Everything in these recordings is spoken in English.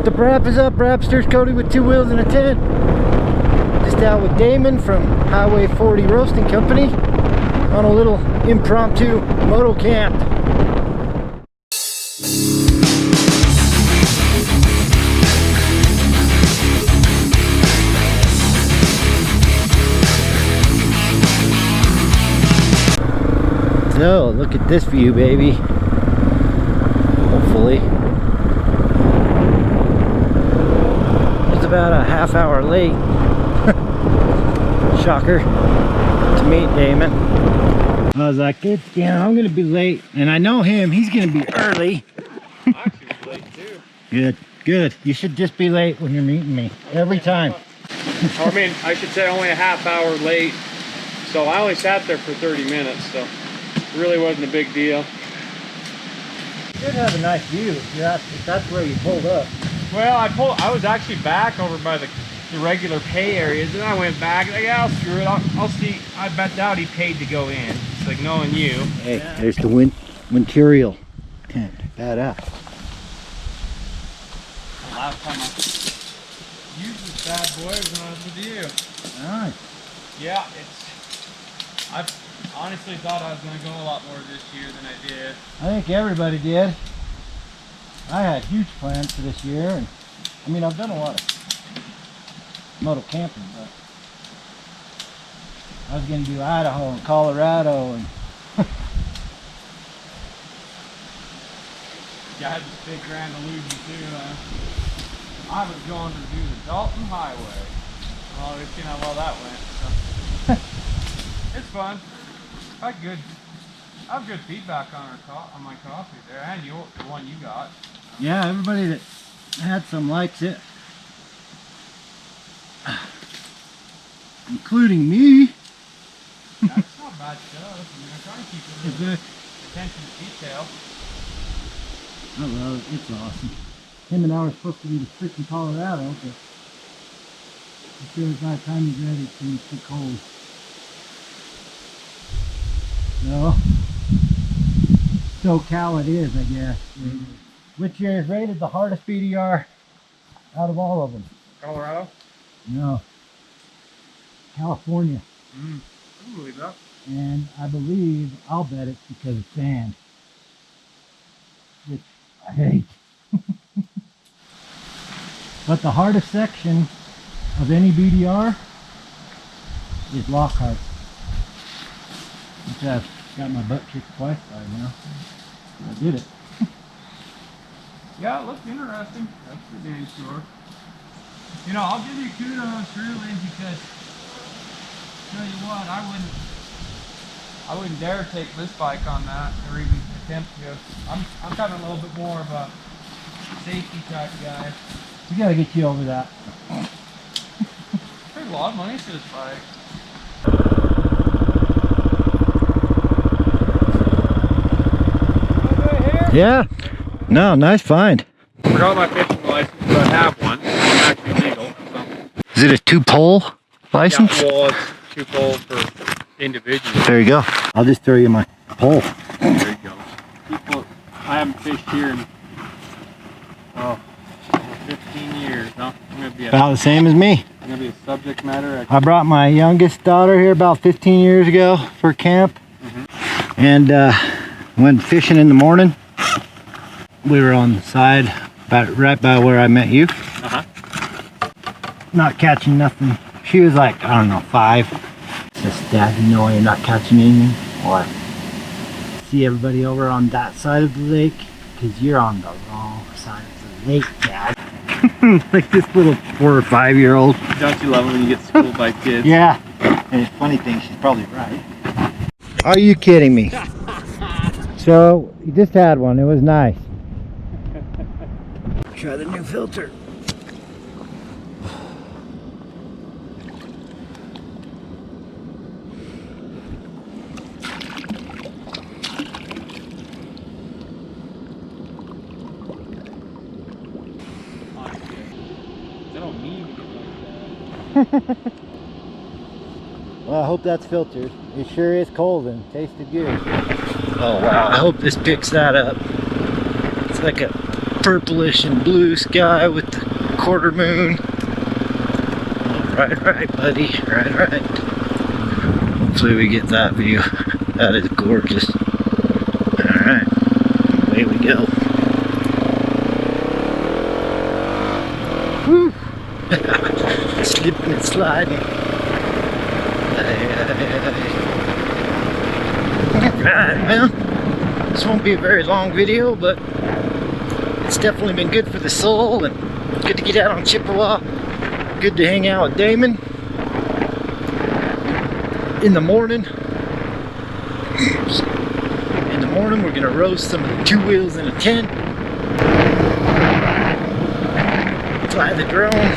the Brap is up, Brapsters, Cody with 2 wheels and a tent. Just out with Damon from Highway 40 Roasting Company on a little impromptu moto camp. So, look at this view, baby. Hopefully. It's about a half hour late. Shocker to meet Damon. I was like, I'm gonna be late, and I know him. He's gonna be early. I actually was late too. Good. You should just be late when you're meeting me every time. I mean, I should say only a half hour late. So I only sat there for 30 minutes. So it really wasn't a big deal. You did have a nice view. If that's where you pulled up. Well, I was actually back over by the regular pay areas, and I went back. Like, yeah, I'll screw it. I'll see. I doubt he paid to go in. It's like knowing you. Hey, yeah. There's the Winterial tent. Badass. The last time I used this bad boy was when I was with you. Nice. Yeah, I honestly thought I was going to go a lot more this year than I did. I think everybody did. I had huge plans for this year, and I mean, I've done a lot of moto camping, but I was going to do Idaho and Colorado, and yeah, I had this big grand illusion too. I was going to do the Dalton Highway. Well, we've seen how well that went. So. It's fun. I have good feedback on my coffee there, and the one you got. Yeah, everybody that had some likes it, including me. That's not bad stuff. I mean, I'm trying to keep a little attention to detail. I love it. It's awesome. Him and I were supposed to be to freaking Colorado, but as soon as by the time he's ready, it's going to be too cold. So SoCal it is, I guess. Which is rated the hardest BDR out of all of them? Colorado? No. California. I believe that. And I'll bet it's because of sand. Which I hate. But the hardest section of any BDR is Lockhart. Which I've got my butt kicked twice by now. I did it. Yeah, it looks interesting. That's for damn sure. You know, I'll give you kudos really, because tell you what, I wouldn't dare take this bike on that or even attempt to. I'm kind of a little bit more of a safety type guy. We gotta get you over that. Paid a lot of money for this bike. Yeah. No, nice find. I forgot my fishing license, but I have one. I'm actually legal. So. Is it a 2-pole license? Yeah, well, it's 2 poles for individuals. There you go. I'll just throw you my pole. There you go. I haven't fished here in 15 years. No, I'm gonna be about the same as me. I'm gonna be a subject matter. I brought my youngest daughter here about 15 years ago for camp, and went fishing in the morning. We were on the side, right by where I met you. Not catching nothing. She was like, I don't know, 5. Just, Dad, you know you're not catching anything? What? See everybody over on that side of the lake? Because you're on the wrong side of the lake, Dad. Like this little 4 or 5-year-old. Don't you love it when you get schooled by kids? Yeah. And the funny thing, she's probably right. Are you kidding me? So, you just had one. It was nice. Try the new filter. I don't need to get like that. Well, I hope that's filtered. It sure is cold and tasted good. Oh wow, I hope this picks that up. It's like a purplish and blue sky with the quarter moon. Right, buddy. Right. Hopefully we get that view. That is gorgeous. Alright, away we go. Woo! Slipping and sliding. Alright, well, this won't be a very long video, but it's definitely been good for the soul and good to get out on Chippewa. Good to hang out with Damon in the morning. In the morning, we're gonna roast some two wheels in a tent. Fly the drone.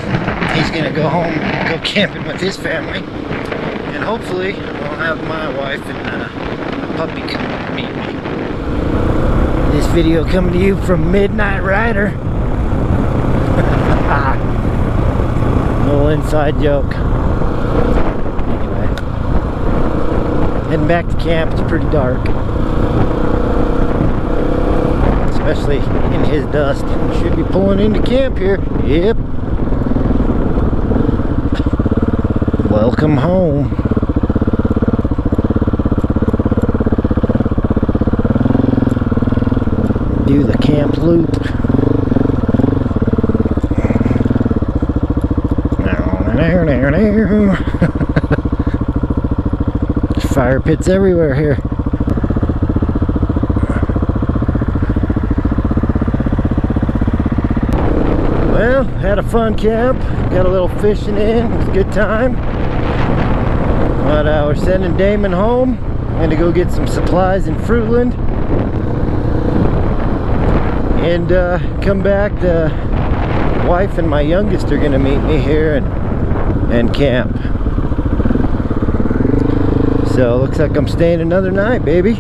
He's gonna go home, go camping with his family, and hopefully I'll have my wife and a puppy come meet me. This video coming to you from Midnight Rider. Little inside joke. Anyway, heading back to camp. It's pretty dark, especially in his dust. We should be pulling into camp here. Yep. Welcome home. Do the camp loop. There's fire pits everywhere here. Well, had a fun camp. Got a little fishing in. It was a good time. But we're sending Damon home. I'm going to go get some supplies in Fruitland. And come back. The wife and my youngest are going to meet me here and camp. So looks like I'm staying another night, baby.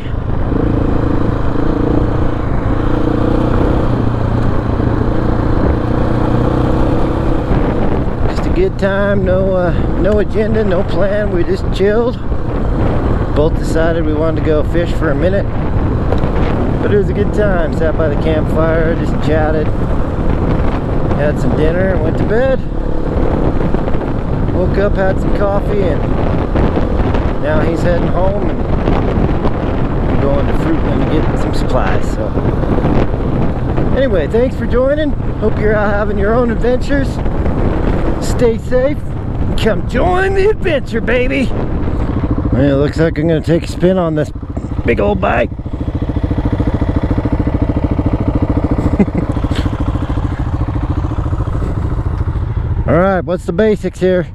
Just a good time. No agenda, no plan. We just chilled. Both decided we wanted to go fish for a minute, but it was a good time. Sat by the campfire, just chatted, had some dinner, and went to bed. Woke up, had some coffee, and now he's heading home, and I'm going to Fruitland to get some supplies. So anyway, thanks for joining. Hope you're out having your own adventures. Stay safe. Come join the adventure, baby. Well, it looks like I'm going to take a spin on this big old bike. Alright, what's the basics here?